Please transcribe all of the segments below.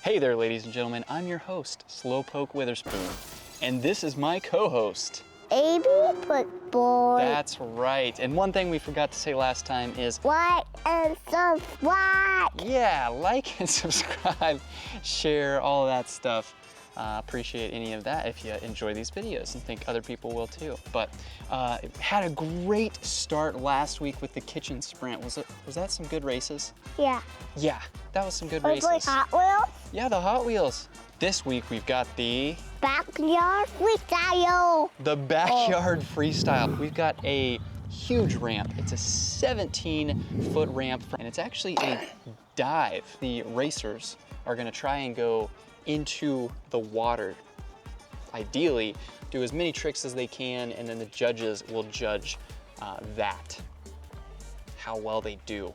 Hey there, ladies and gentlemen. I'm your host, Slowpoke Witherspoon, and this is my co-host, Quickboy. That's right. And one thing we forgot to say last time is Like and subscribe. yeah, like and subscribe, share, all of that stuff. Appreciate any of that if you enjoy these videos and think other people will too. But had a great start last week with the kitchen sprint. Was that some good races? Yeah. Yeah, that was some good Like races. Hot Wheels. Yeah, the Hot Wheels. This week we've got the Backyard Freestyle. Backyard Freestyle. We've got a huge ramp. It's a 17-foot ramp, and it's actually a dive. The racers are gonna try and go into the water. Ideally, do as many tricks as they can, and then the judges will judge that, how well they do.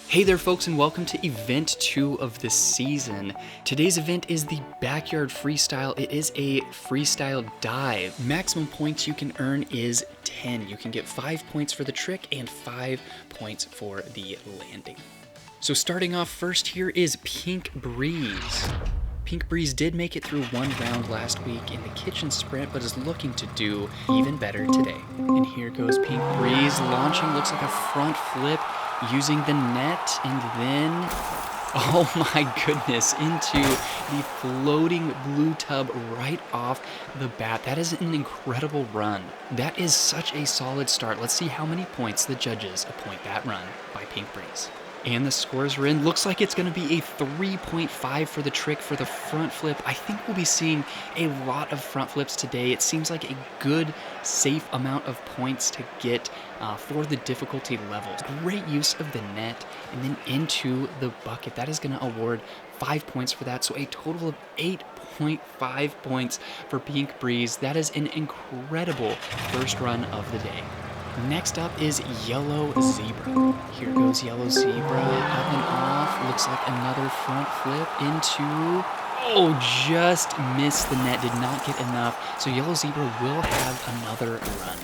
Hey there folks, and welcome to event 2 of the season. Today's event is the Backyard Freestyle. It is a freestyle dive. Maximum points you can earn is 10. You can get 5 points for the trick and 5 points for the landing. So starting off first here is Pink Breeze. Pink Breeze did make it through one round last week in the kitchen sprint, but is looking to do even better today. And here goes Pink Breeze launching, looks like a front flip, using the net, and then, oh my goodness, into the floating blue tub right off the bat. That is an incredible run. That is such a solid start. Let's see how many points the judges appoint that run by Pink Breeze. And the scores are in. Looks like it's going to be a 3.5 for the trick for the front flip. I think we'll be seeing a lot of front flips today. It seems like a good, safe amount of points to get for the difficulty levels. Great use of the net and then into the bucket. That is going to award 5 points for that. So a total of 8.5 points for Pink Breeze. That is an incredible first run of the day. Next up is Yellow Zebra. Here goes Yellow Zebra, up and off. Looks like another front flip into, oh, just missed the net, did not get enough. So Yellow Zebra will have another run.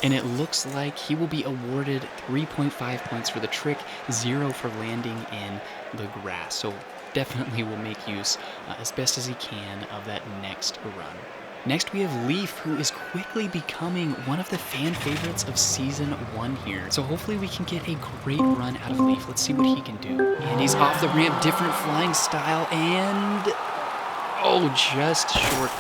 And it looks like he will be awarded 3.5 points for the trick, 0 for landing in the grass. So definitely will make use as best as he can of that next run. Next we have Leaf, who is quickly becoming one of the fan favorites of Season 1 here. So hopefully we can get a great run out of Leaf. Let's see what he can do. And he's off the ramp, different flying style, and oh, just short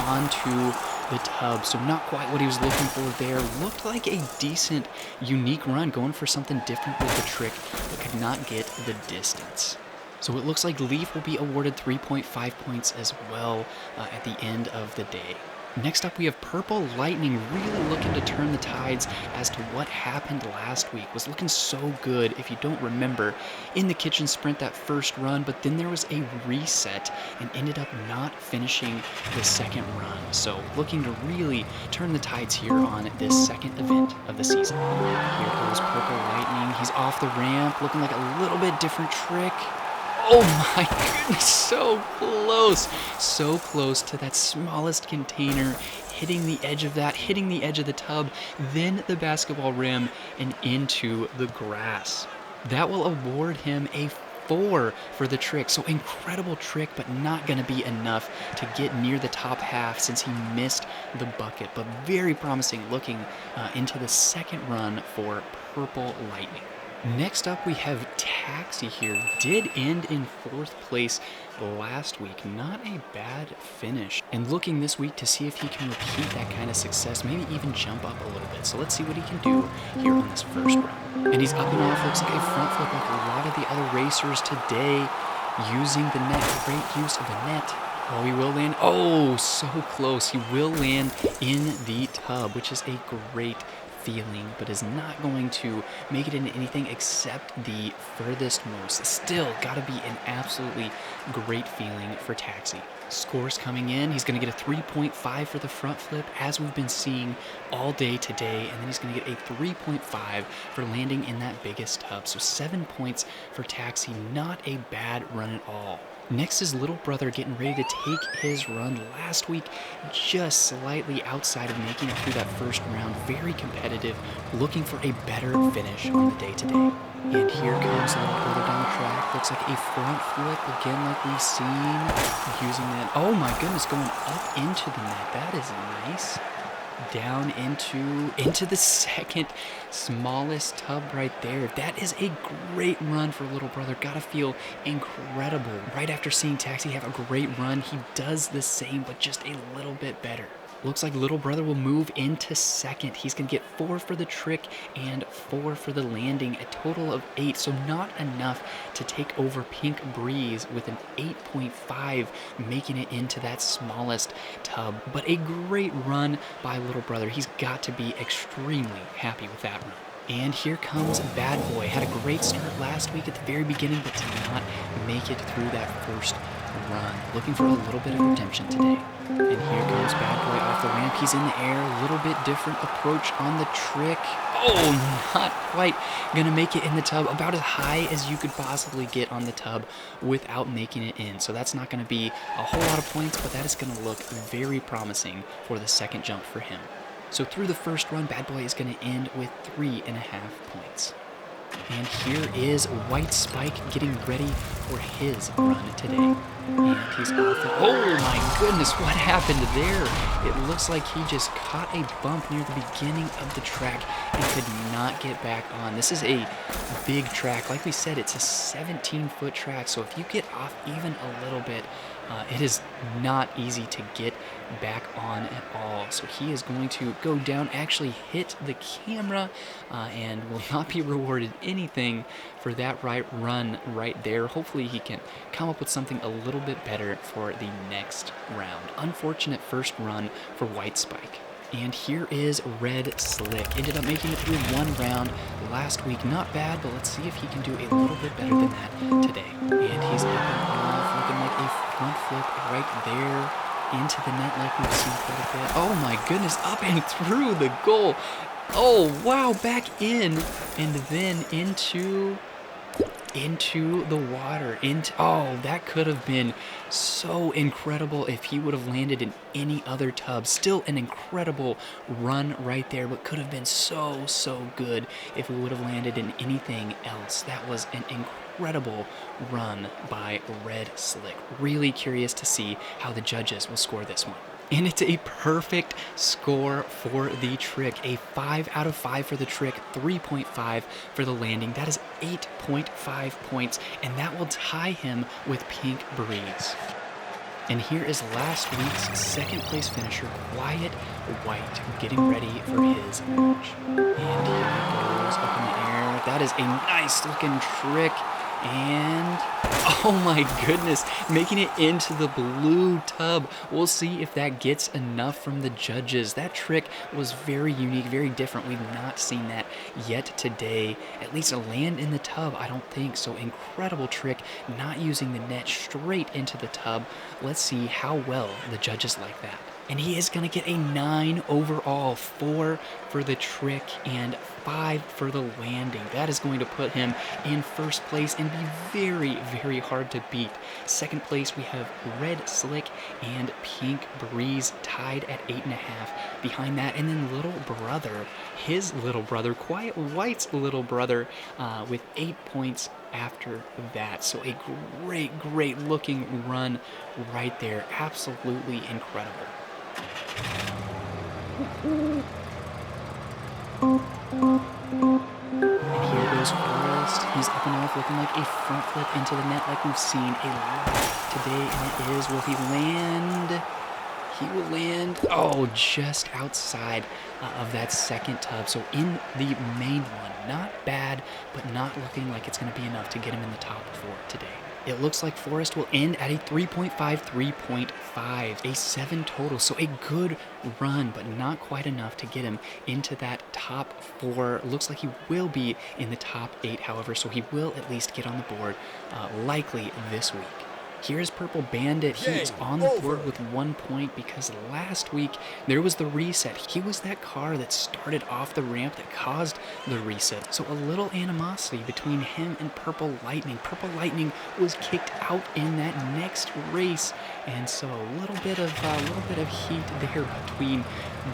onto the tub. So not quite what he was looking for there. Looked like a decent, unique run, going for something different with the trick, but could not get the distance. So it looks like Leaf will be awarded 3.5 points as well at the end of the day. Next up we have Purple Lightning, really looking to turn the tides as to what happened last week. Was looking so good, if you don't remember, in the kitchen sprint that first run, but then there was a reset and ended up not finishing the second run. So looking to really turn the tides here on this second event of the season. Here goes Purple Lightning. He's off the ramp, looking like a little bit different trick. Oh my goodness, so close to that smallest container, hitting the edge of that, hitting the edge of the tub, then the basketball rim, and into the grass. That will award him a 4 for the trick. So incredible trick, but not going to be enough to get near the top half since he missed the bucket. But very promising looking into the second run for Purple Lightning. Next up we have Taxi here. Did end in 4th place last week. Not a bad finish. And looking this week to see if he can repeat that kind of success, maybe even jump up a little bit. So let's see what he can do here on this first run. And he's up and off, looks like a front flip like a lot of the other racers today, using the net. Great use of the net. Oh, he will land. Oh, so close. He will land in the tub, which is a great feeling, but is not going to make it into anything except the furthest most. Still gotta be an absolutely great feeling for Taxi. Scores coming in. He's gonna get a 3.5 for the front flip, as we've been seeing all day today, and then he's gonna get a 3.5 for landing in that biggest tub. So 7 points for Taxi. Not a bad run at all. Next is Little Brother getting ready to take his run. Last week, just slightly outside of making it through that first round. Very competitive, looking for a better finish on the day today. And here comes Little Brother down the looks like a front flip again, like we've seen. Using that. Oh my goodness, going up into the net. That is nice. Down into the second smallest tub right there. That is a great run for little brother. Gotta feel incredible. Right after seeing Taxi have a great run, he does the same, but just a little bit better. Looks like little brother will move into second. He's going to get 4 for the trick and 4 for the landing, a total of 8. So not enough to take over Pink Breeze with an 8.5, making it into that smallest tub. But a great run by little brother. He's got to be extremely happy with that run. And here comes Bad Boy. Had a great start last week at the very beginning, but did not make it through that first run. Looking for a little bit of redemption today. And here comes Bad Boy off the ramp. He's in the air. A little bit different approach on the trick. Oh, not quite going to make it in the tub. About as high as you could possibly get on the tub without making it in. So that's not going to be a whole lot of points, but that is going to look very promising for the second jump for him. So through the first run, Bad Boy is going to end with 3.5 points. And here is White Spike getting ready for his run today. And he's off the... Oh my goodness, what happened there? It looks like he just caught a bump near the beginning of the track and could not get back on. This is a big track. Like we said, it's a 17-foot track, so if you get off even a little bit, it is not easy to get back on at all. So he is going to go down, actually hit the camera, and will not be rewarded anything for that right run right there. Hopefully he can come up with something a little bit better for the next round. Unfortunate first run for White Spike. And here is Red Slick. Ended up making it through one round last week. Not bad, but let's see if he can do a little bit better than that today. And he's up and off, looking like a front flip right there into the net like we've seen quite a bit. Oh my goodness, up and through the goal. Oh, wow, back in and then into the water. Oh, that could have been so incredible if he would have landed in any other tub. Still an incredible run right there, but could have been so good if we would have landed in anything else. That was an incredible run by Red Slick. Really curious to see how the judges will score this one. And it's a perfect score for the trick. A 5 out of 5 for the trick, 3.5 for the landing. That is 8.5 points, and that will tie him with Pink Breeze. And here is last week's second place finisher, Quiet White, getting ready for his launch. And here he goes up in the air. That is a nice looking trick. And, oh my goodness, making it into the blue tub. We'll see if that gets enough from the judges. That trick was very unique, very different. We've not seen that yet today. At least a land in the tub, I don't think. So incredible trick, not using the net, straight into the tub. Let's see how well the judges like that. And he is going to get a 9 overall, 4 for the trick and 5 for the landing. That is going to put him in first place and be very hard to beat. Second place, we have Red Slick and Pink Breeze tied at 8.5 behind that. And then little brother, his little brother, Quiet White's little brother, with 8 points after that. So a great looking run right there. Absolutely incredible. And here goes Forrest. He's up and off, looking like a front flip into the net like we've seen a lot today, and it is. Will he land? He will land, oh, just outside of that second tub. So in the main one, not bad, but not looking like it's going to be enough to get him in the top 4 today. It looks like Forrest will end at a 3.5, 3.5, a 7 total. So a good run, but not quite enough to get him into that top 4. Looks like he will be in the top 8, however, so he will at least get on the board likely this week. Here's Purple Bandit. He's on the board with 1 point because last week there was the reset. He was that car that started off the ramp that caused the reset. So a little animosity between him and Purple Lightning. Purple Lightning was kicked out in that next race, and so a little bit of heat there between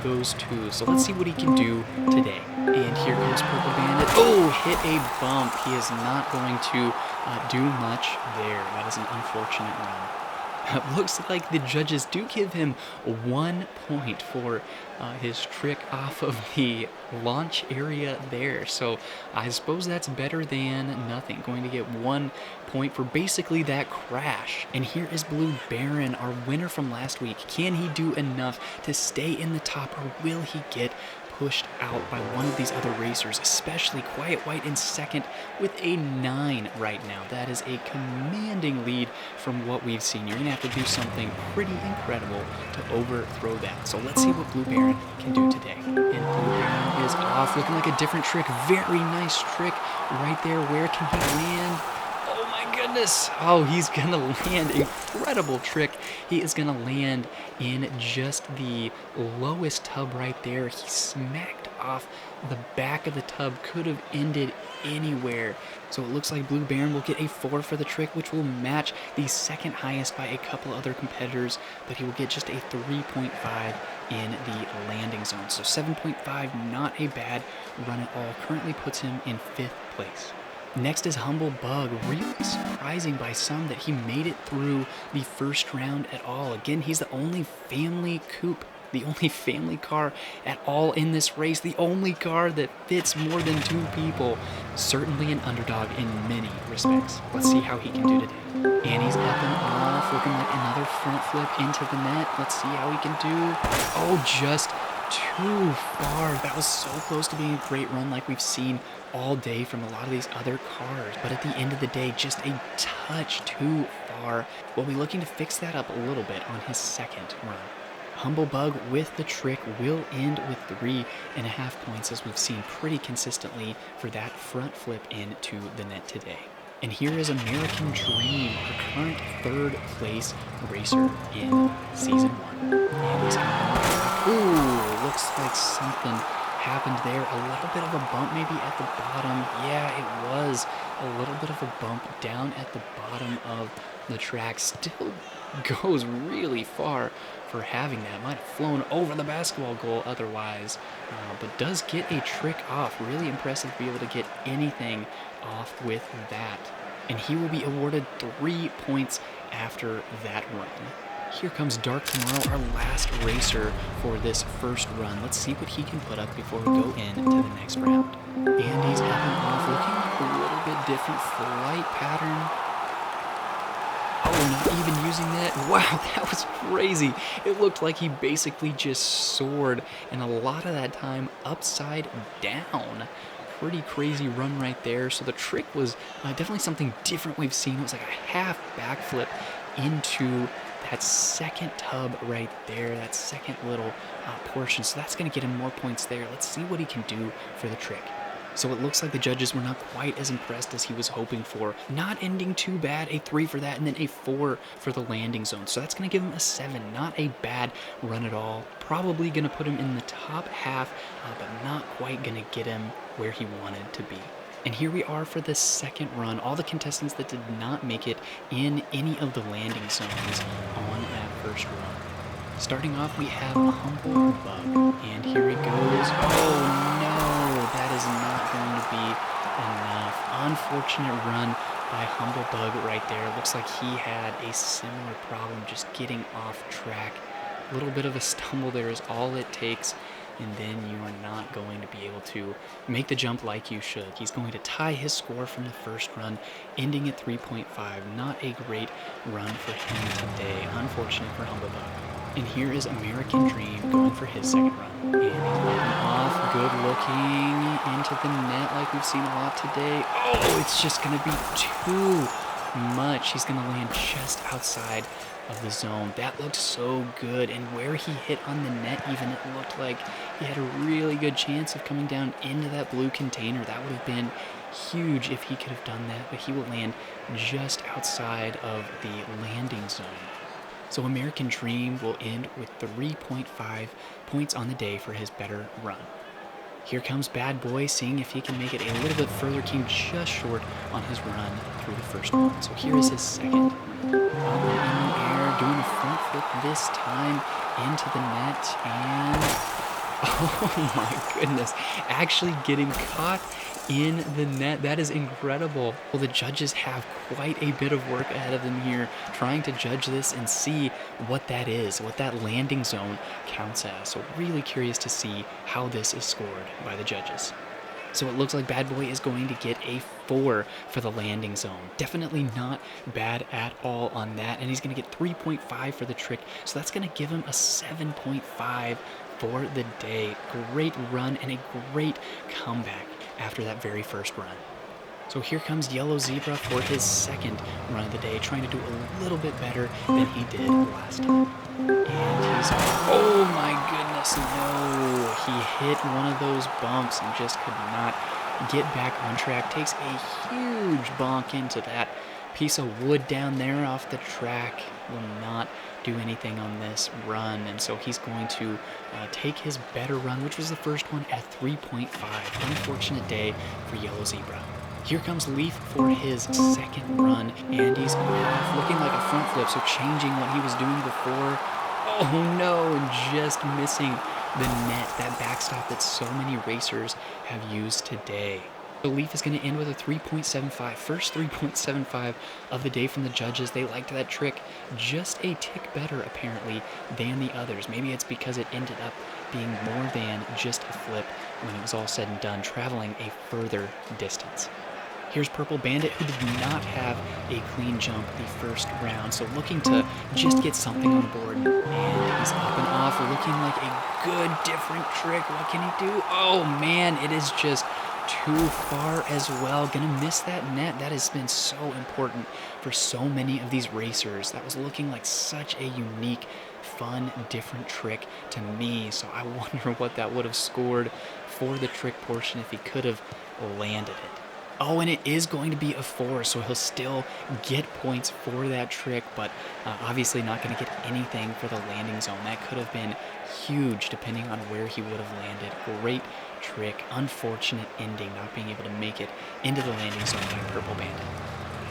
those two. So let's see what he can do today. And here comes Purple Bandit. Oh, hit a bump. He is not going to do much there. That is an unfortunate run. Looks like the judges do give him 1 point for his trick off of the launch area there. So I suppose that's better than nothing. Going to get 1 point for basically that crash. And here is Blue Baron, our winner from last week. Can he do enough to stay in the top, or will he get pushed out by one of these other racers, especially Quiet White in second with a 9 right now? That is a commanding lead from what we've seen. You're going to have to do something pretty incredible to overthrow that. So let's see what Blue Baron can do today. And Blue Baron is off, looking like a different trick. Very nice trick right there. Where can he land? Oh my goodness. Oh, he's going to land. Incredible trick. He is going to land in just the lowest tub right there. He smacked off the back of the tub. Could have ended anywhere. So it looks like Blue Baron will get a 4 for the trick, which will match the second highest by a couple other competitors, but he will get just a 3.5 in the landing zone. So 7.5, not a bad run at all. Currently puts him in 5th place. Next is Humble Bug. Really surprising by some that he made it through the first round at all. Again, he's the only family coupe, the only family car at all in this race, the only car that fits more than 2 people. Certainly an underdog in many respects. Let's see how he can do today. And he's up and off, looking like another front flip into the net. Let's see how he can do. Oh, just too far. That was so close to being a great run like we've seen all day from a lot of these other cars, but at the end of the day, just a touch too far. We'll be looking to fix that up a little bit on his second run. Humble Bug with the trick will end with 3.5 points, as we've seen pretty consistently for that front flip into the net today. And here is American Dream, our current 3rd place racer in Season 1. And he's coming. Ooh, looks like something happened there. A little bit of a bump maybe at the bottom. Yeah, it was a little bit of a bump down at the bottom of the track. Still goes really far for having that. Might have flown over the basketball goal otherwise, but does get a trick off. Really impressive to be able to get anything off with that. And he will be awarded 3 points after that run. Here comes Dark Tomorrow, our last racer for this first run. Let's see what he can put up before we go into the next round. And he's up and off, looking like a little bit different flight pattern. Oh, not even using that. Wow, that was crazy. It looked like he basically just soared, and a lot of that time upside down. Pretty crazy run right there. So the trick was definitely something different we've seen. It was like a half backflip into that second tub right there, that second little portion. So that's going to get him more points there. Let's see what he can do for the trick. So it looks like the judges were not quite as impressed as he was hoping for. Not ending too bad, a 3 for that, and then a 4 for the landing zone. So that's going to give him a 7. Not a bad run at all. Probably going to put him in the top half, but not quite going to get him where he wanted to be. And here we are for the second run. All the contestants that did not make it in any of the landing zones on that first run. Starting off, we have Humble Bug, and here he goes. Oh no, that is not going to be enough. Unfortunate run by Humble Bug right there. Looks like he had a similar problem just getting off track. A little bit of a stumble there is all it takes, and then you are not going to be able to make the jump like you should. He's going to tie his score from the first run, ending at 3.5. Not a great run for him today. Unfortunate for Humble Bug. And here is American Dream going for his second run. And he's looking off, good looking, into the net like we've seen a lot today. Oh, it's just going to be too much. He's going to land just outside of the zone. That looked so good, and where he hit on the net even, it looked like he had a really good chance of coming down into that blue container. That would have been huge if he could have done that, but he will land just outside of the landing zone. So American Dream will end with 3.5 points on the day for his better run. Here comes Bad Boy, seeing if he can make it a little bit further. Came just short on his run through the first one. So here is his second. Up in the air, doing a front flip this time into the net, and oh my goodness, actually getting caught in the net. That is incredible. Well, the judges have quite a bit of work ahead of them here, trying to judge this and see what that is, what that landing zone counts as. So really curious to see how this is scored by the judges. So it looks like Bad Boy is going to get a 4 for the landing zone. Definitely not bad at all on that. And he's going to get 3.5 for the trick. So that's going to give him a 7.5 for the day. Great run and a great comeback after that very first run. So here comes Yellow Zebra for his second run of the day, trying to do a little bit better than he did last time. And he's, oh my goodness, no. He hit one of those bumps and just could not get back on track. Takes a huge bonk into that piece of wood down there off the track. Will not do anything on this run, and so he's going to take his better run, which was the first one, at 3.5. Unfortunate day for Yellow Zebra. Here comes Leaf for his second run, and he's off, looking like a front flip, so changing what he was doing before. Oh no, and just missing the net, that backstop that so many racers have used today. So Leaf is going to end with a 3.75, first 3.75 of the day from the judges. They liked that trick just a tick better, apparently, than the others. Maybe it's because it ended up being more than just a flip when it was all said and done, traveling a further distance. Here's Purple Bandit, who did not have a clean jump the first round, so looking to just get something on the board. And he's up and off, looking like a good, different trick. What can he do? Oh man, it is just too far as well. Gonna miss that net. That has been so important for so many of these racers. That was looking like such a unique, fun, different trick to me. So I wonder what that would have scored for the trick portion if he could have landed it. Oh, and it is going to be a 4, so he'll still get points for that trick, but obviously not going to get anything for the landing zone. That could have been huge depending on where he would have landed. Great trick. Unfortunate ending, not being able to make it into the landing zone by Purple Bandit.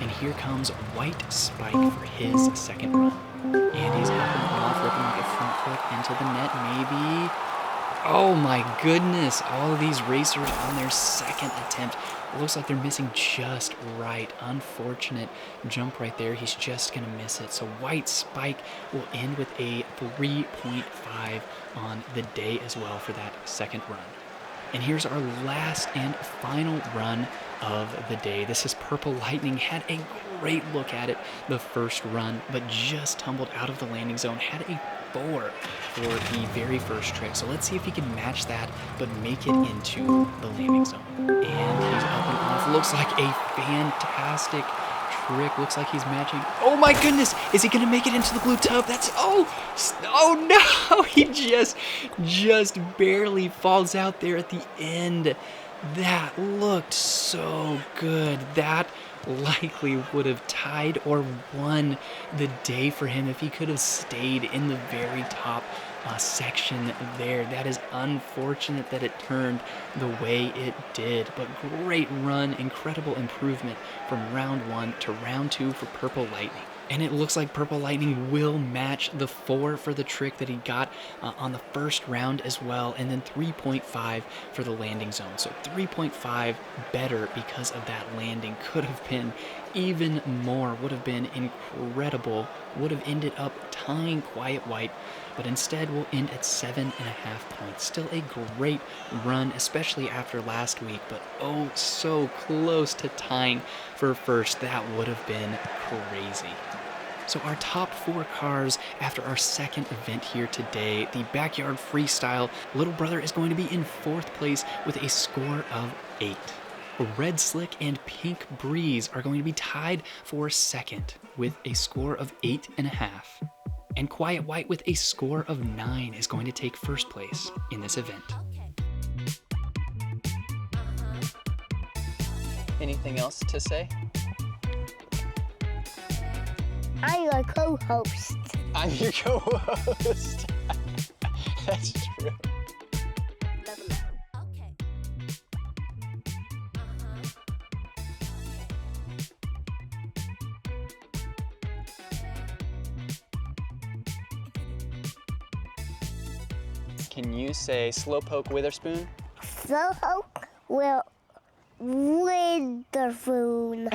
And here comes White Spike for his second run. And he's up and off, looking like a front flip into the net, maybe. Oh my goodness, all of these racers on their second attempt. It looks like they're missing just right. Unfortunate jump right there. He's just going to miss it. So White Spike will end with a 3.5 on the day as well for that second run. And here's our last and final run of the day. This is Purple Lightning. Had a great look at it the first run, but just tumbled out of the landing zone. Had a 4 for the very first trick. So let's see if he can match that, but make it into the landing zone. And he's up and off. Looks like a fantastic trick. Looks like he's matching. Oh my goodness! Is he gonna make it into the blue tub? That's, oh no! He just barely falls out there at the end. That looked so good. That likely would have tied or won the day for him if he could have stayed in the very top section there. That is unfortunate that it turned the way it did, but great run, incredible improvement from round 1 to round 2 for Purple Lightning. And it looks like Purple Lightning will match the 4 for the trick that he got on the first round as well, and then 3.5 for the landing zone. So 3.5 better because of that landing. Could have been even more, would have been incredible, would have ended up tying Quiet White, but instead we'll end at 7.5 points. Still a great run, especially after last week, but oh so close to tying for first. That would have been crazy. So our top 4 cars after our second event here today, the Backyard Freestyle, Little Brother is going to be in 4th place with a score of 8. Red Slick and Pink Breeze are going to be tied for 2nd with a score of 8.5. And Quiet White with a score of 9 is going to take 1st place in this event. Anything else to say? I'm your co-host. I'm your co-host. That's true. Can you say Slowpoke Witherspoon? Slowpoke will Winterfoon.